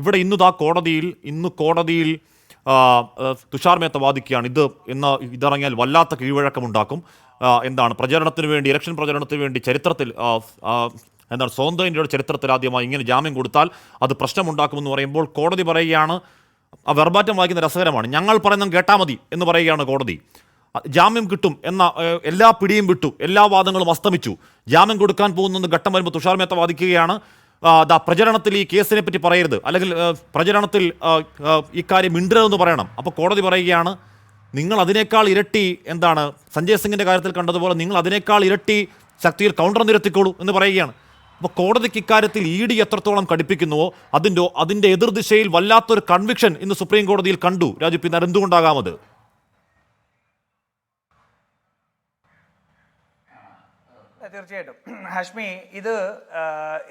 ഇവിടെ ഇന്ന് കോടതിയിൽ തുഷാർ മേത്ത വാദിക്കുകയാണ് ഇതിറങ്ങിയാൽ വല്ലാത്ത കീഴ്വഴക്കമുണ്ടാക്കും. എന്താണ് പ്രചരണത്തിന് വേണ്ടി, ഇലക്ഷൻ പ്രചരണത്തിന് വേണ്ടി ചരിത്രത്തിൽ എന്താണ് സ്വതന്ത്ര ഇന്ത്യയുടെ ചരിത്രത്തിൽ ആദ്യമായി ഇങ്ങനെ ജാമ്യം കൊടുത്താൽ അത് പ്രശ്നമുണ്ടാക്കുമെന്ന് പറയുമ്പോൾ കോടതി പറയുകയാണ്, ആ വെർബാറ്റം വായിക്കുന്ന രസകരമാണ്, ഞങ്ങൾ പറയുന്നത് കേട്ടാൽ മതി എന്ന് പറയുകയാണ് കോടതി. ജാമ്യം കിട്ടും എന്ന എല്ലാ പിടിയും വിട്ടു, എല്ലാ വാദങ്ങളും അസ്തമിച്ചു, ജാമ്യം കൊടുക്കാൻ പോകുന്ന ഘട്ടം വരുമ്പോൾ തുഷാർ മേത്ത വാദിക്കുകയാണ്, പ്രചരണത്തിൽ ഈ കേസിനെ പറ്റി പറയരുത്, അല്ലെങ്കിൽ പ്രചരണത്തിൽ ഇക്കാര്യം മിണ്ടരുതെന്ന് പറയണം. അപ്പോൾ കോടതി പറയുകയാണ്, നിങ്ങൾ അതിനേക്കാൾ ഇരട്ടി എന്താണ് സഞ്ജയ് സിംഗിൻ്റെ കാര്യത്തിൽ കണ്ടതുപോലെ നിങ്ങൾ അതിനേക്കാൾ ഇരട്ടി ശക്തിയിൽ കൗണ്ടർ നിരത്തിക്കോളൂ എന്ന് പറയുകയാണ്. അപ്പോൾ കോടതിക്ക് ഇക്കാര്യത്തിൽ ED എത്രത്തോളം കടുപ്പിക്കുന്നുവോ അതിൻ്റെ എതിർദിശയിൽ വല്ലാത്തൊരു കൺവിക്ഷൻ ഇന്ന് സുപ്രീം കോടതിയിൽ കണ്ടു. രാജു, പിന്നെ എന്തുകൊണ്ടാകാമത്? തീർച്ചയായിട്ടും ഹാഷ്മി, ഇത്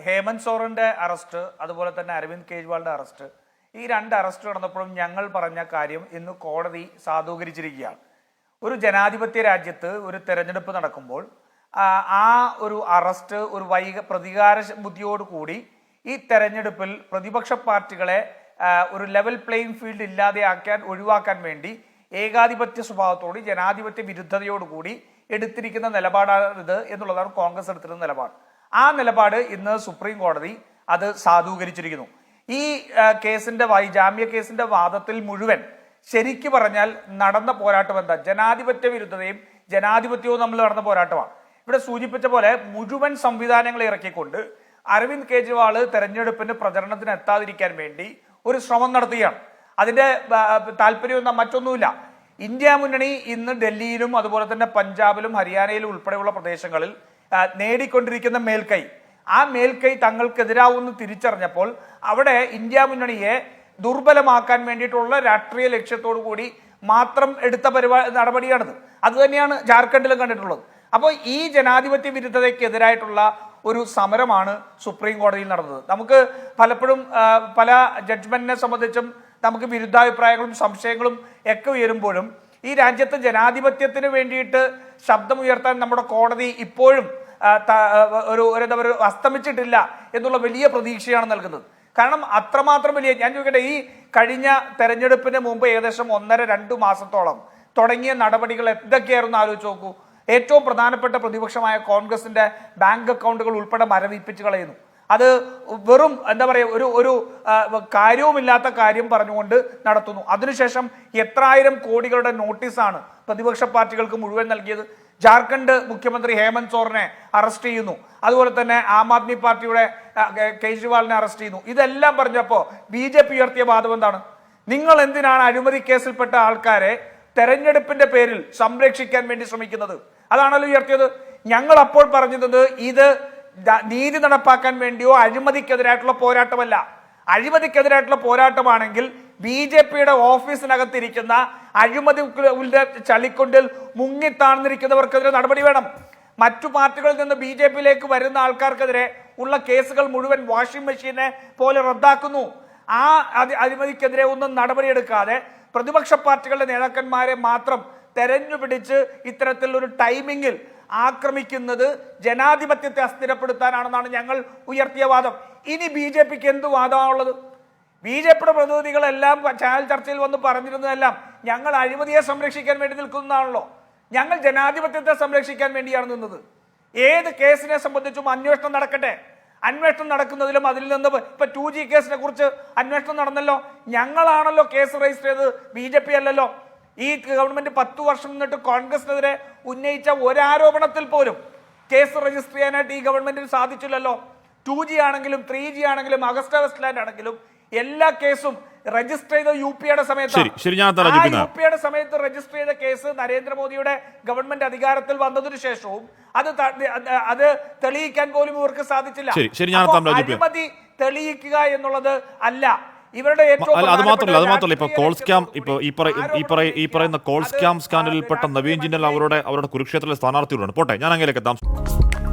ഹേമന്ത് സോറന്റെ അറസ്റ്റ്, അതുപോലെ തന്നെ അരവിന്ദ് കെജ്രിവാളിന്റെ അറസ്റ്റ്, ഈ 2 അറസ്റ്റ് നടന്നപ്പോഴും ഞങ്ങൾ പറഞ്ഞ കാര്യം ഇന്ന് കോടതി സാധൂകരിച്ചിരിക്കുകയാണ്. ഒരു ജനാധിപത്യ രാജ്യത്ത് ഒരു തെരഞ്ഞെടുപ്പ് നടക്കുമ്പോൾ ആ ഒരു അറസ്റ്റ് ഒരു പ്രതികാര ബുദ്ധിയോടുകൂടി ഈ തെരഞ്ഞെടുപ്പിൽ പ്രതിപക്ഷ പാർട്ടികളെ ഒരു ലെവൽ പ്ലേയിങ് ഫീൽഡ് ഒഴിവാക്കാൻ വേണ്ടി ഏകാധിപത്യ സ്വഭാവത്തോട് ജനാധിപത്യ വിരുദ്ധതയോടുകൂടി എടുത്തിരിക്കുന്ന നിലപാടാണിത് എന്നുള്ളതാണ് കോൺഗ്രസ് എടുത്തിരുന്ന നിലപാട്. ആ നിലപാട് ഇന്ന് സുപ്രീം കോടതി അത് സാധൂകരിച്ചിരിക്കുന്നു. ഈ കേസിന്റെ ജാമ്യ കേസിന്റെ വാദത്തിൽ മുഴുവൻ ശരിക്കു പറഞ്ഞാൽ നടന്ന പോരാട്ടം എന്താ? ജനാധിപത്യ വിരുദ്ധതയും ജനാധിപത്യവും തമ്മിൽ നടന്ന പോരാട്ടമാണ്. ഇവിടെ സൂചിപ്പിച്ച പോലെ മുഴുവൻ സംവിധാനങ്ങളെ ഇറക്കിക്കൊണ്ട് അരവിന്ദ് കെജ്രിവാൾ തെരഞ്ഞെടുപ്പിന് പ്രചരണത്തിന് എത്താതിരിക്കാൻ വേണ്ടി ഒരു ശ്രമം നടത്തുകയാണ്. അതിന്റെ താല്പര്യം മറ്റൊന്നുമില്ല. ഇന്ത്യ മുന്നണി ഇന്ന് ഡൽഹിയിലും അതുപോലെ തന്നെ പഞ്ചാബിലും ഹരിയാനയിലും ഉൾപ്പെടെയുള്ള പ്രദേശങ്ങളിൽ നേടിക്കൊണ്ടിരിക്കുന്ന മേൽക്കൈ, ആ മേൽക്കൈ തങ്ങൾക്കെതിരാവുമെന്ന് തിരിച്ചറിഞ്ഞപ്പോൾ അവിടെ ഇന്ത്യ മുന്നണിയെ ദുർബലമാക്കാൻ വേണ്ടിയിട്ടുള്ള രാഷ്ട്രീയ ലക്ഷ്യത്തോടു കൂടി മാത്രം എടുത്ത നടപടിയാണിത്. അതുതന്നെയാണ് ജാർഖണ്ഡിലും കണ്ടിട്ടുള്ളത്. അപ്പോൾ ഈ ജനാധിപത്യ വിരുദ്ധതയ്ക്കെതിരായിട്ടുള്ള ഒരു സമരമാണ് സുപ്രീം കോടതിയിൽ നടന്നത്. നമുക്ക് പലപ്പോഴും പല ജഡ്ജ്മെന്റിനെ സംബന്ധിച്ചും നമുക്ക് വിരുദ്ധാഭിപ്രായങ്ങളും സംശയങ്ങളും ഒക്കെ ഉയരുമ്പോഴും ഈ രാജ്യത്ത് ജനാധിപത്യത്തിന് വേണ്ടിയിട്ട് ശബ്ദമുയർത്താൻ നമ്മുടെ കോടതി ഇപ്പോഴും ഒരു അസ്തമിച്ചിട്ടില്ല എന്നുള്ള വലിയ പ്രതീക്ഷയാണ് നൽകുന്നത്. കാരണം അത്രമാത്രം വലിയ, ഞാൻ ചോദിക്കട്ടെ, ഈ കഴിഞ്ഞ തെരഞ്ഞെടുപ്പിന് മുമ്പ് ഏകദേശം 1.5-2 മാസത്തോളം തുടങ്ങിയ നടപടികൾ എന്തൊക്കെയായിരുന്നു ആലോചിച്ച് നോക്കൂ. ഏറ്റവും പ്രധാനപ്പെട്ട പ്രതിപക്ഷമായ കോൺഗ്രസിന്റെ ബാങ്ക് അക്കൗണ്ടുകൾ ഉൾപ്പെടെ മരവിപ്പിച്ച് കളയുന്നു. അത് വെറും എന്താ പറയുക, ഒരു കാര്യവുമില്ലാത്ത കാര്യം പറഞ്ഞുകൊണ്ട് നടത്തുന്നു. അതിനുശേഷം എത്രായിരം കോടികളുടെ നോട്ടീസാണ് പ്രതിപക്ഷ പാർട്ടികൾക്ക് മുഴുവൻ നൽകിയത്. ജാർഖണ്ഡ് മുഖ്യമന്ത്രി ഹേമന്ത് സോറനെ അറസ്റ്റ് ചെയ്യുന്നു, അതുപോലെ തന്നെ ആം ആദ്മി പാർട്ടിയുടെ കേജ്രിവാളിനെ അറസ്റ്റ് ചെയ്യുന്നു. ഇതെല്ലാം പറഞ്ഞപ്പോൾ BJP ഉയർത്തിയ വാദം എന്താണ്? നിങ്ങൾ എന്തിനാണ് അഴിമതി കേസിൽപ്പെട്ട ആൾക്കാരെ തെരഞ്ഞെടുപ്പിന്റെ പേരിൽ സംരക്ഷിക്കാൻ വേണ്ടി ശ്രമിക്കുന്നത്? അതാണല്ലോ ഉയർത്തിയത്. ഞങ്ങൾ അപ്പോൾ പറഞ്ഞത് ഇത് നീതി നടപ്പാക്കാൻ വേണ്ടിയോ അഴിമതിക്കെതിരായിട്ടുള്ള പോരാട്ടമല്ല. അഴിമതിക്കെതിരായിട്ടുള്ള പോരാട്ടമാണെങ്കിൽ BJPയുടെ ഓഫീസിനകത്തിരിക്കുന്ന അഴിമതിയുടെ ചളിക്കൊണ്ടിൽ മുങ്ങിത്താഴ്ന്നിരിക്കുന്നവർക്കെതിരെ നടപടി വേണം. മറ്റു പാർട്ടികളിൽ നിന്ന് BJPയിലേക്ക് വരുന്ന ആൾക്കാർക്കെതിരെ ഉള്ള കേസുകൾ മുഴുവൻ വാഷിംഗ് മെഷീനെ പോലെ റദ്ദാക്കുന്നു. ആ അഴിമതിക്കെതിരെ ഒന്നും നടപടിയെടുക്കാതെ പ്രതിപക്ഷ പാർട്ടികളുടെ നേതാക്കന്മാരെ മാത്രം തെരഞ്ഞുപിടിച്ച് ഇത്തരത്തിലൊരു ടൈമിങ്ങിൽ ആക്രമിക്കുന്നത് ജനാധിപത്യത്തെ അസ്ഥിരപ്പെടുത്താനാണെന്നാണ് ഞങ്ങൾ ഉയർത്തിയ വാദം. ഇനി BJPക്ക് എന്ത് വാദമാണുള്ളത്? BJPയുടെ പ്രതിനിധികളെല്ലാം ചാനൽ ചർച്ചയിൽ വന്ന് പറഞ്ഞിരുന്നതെല്ലാം ഞങ്ങൾ അഴിമതിയെ സംരക്ഷിക്കാൻ വേണ്ടി നിൽക്കുന്നതാണല്ലോ. ഞങ്ങൾ ജനാധിപത്യത്തെ സംരക്ഷിക്കാൻ വേണ്ടിയാണ് നിന്നത്. ഏത് കേസിനെ സംബന്ധിച്ചും അന്വേഷണം നടക്കട്ടെ. അന്വേഷണം നടക്കുന്നതിലും അതിൽ നിന്ന് ഇപ്പൊ 2G കേസിനെ കുറിച്ച് അന്വേഷണം നടന്നല്ലോ. ഞങ്ങളാണല്ലോ കേസ് രജിസ്റ്റർ ചെയ്തത്, BJP അല്ലല്ലോ. ഈ ഗവൺമെന്റ് 10 വർഷം നിന്നിട്ട് കോൺഗ്രസിനെതിരെ ഉന്നയിച്ച ഒരാരോപണത്തിൽ പോലും കേസ് രജിസ്റ്റർ ചെയ്യാനായിട്ട് ഈ ഗവൺമെന്റിന് സാധിച്ചില്ലല്ലോ. 2G ആണെങ്കിലും 3G ആണെങ്കിലും അഗസ്റ്റ വെസ്റ്റ്ലാൻഡ് ആണെങ്കിലും എല്ലാ കേസും രജിസ്റ്റർ ചെയ്ത UPയുടെ സമയത്താണ്. UPയുടെ സമയത്ത് രജിസ്റ്റർ ചെയ്ത കേസ് നരേന്ദ്രമോദിയുടെ ഗവൺമെന്റ് അധികാരത്തിൽ വന്നതിനു ശേഷവും അത് തെളിയിക്കാൻ പോലും ഇവർക്ക് സാധിച്ചില്ല. അഴിമതി തെളിയിക്കുക എന്നുള്ളത് അല്ല ഇവരുടെ അത് മാത്രമല്ല ഇപ്പൊ കോൾസ്കാം, ഇപ്പൊ ഈ പറയുന്ന കോൾസ്കാം സ്കാൻഡലിൽപ്പെട്ട നവീൻ ജിൻഡൽ അവരുടെ കുരുക്ഷേത്രത്തിലെ സ്ഥാനാർത്ഥികളാണ്. പോട്ടെ, ഞാൻ അങ്ങനെയൊക്കെ എത്താം.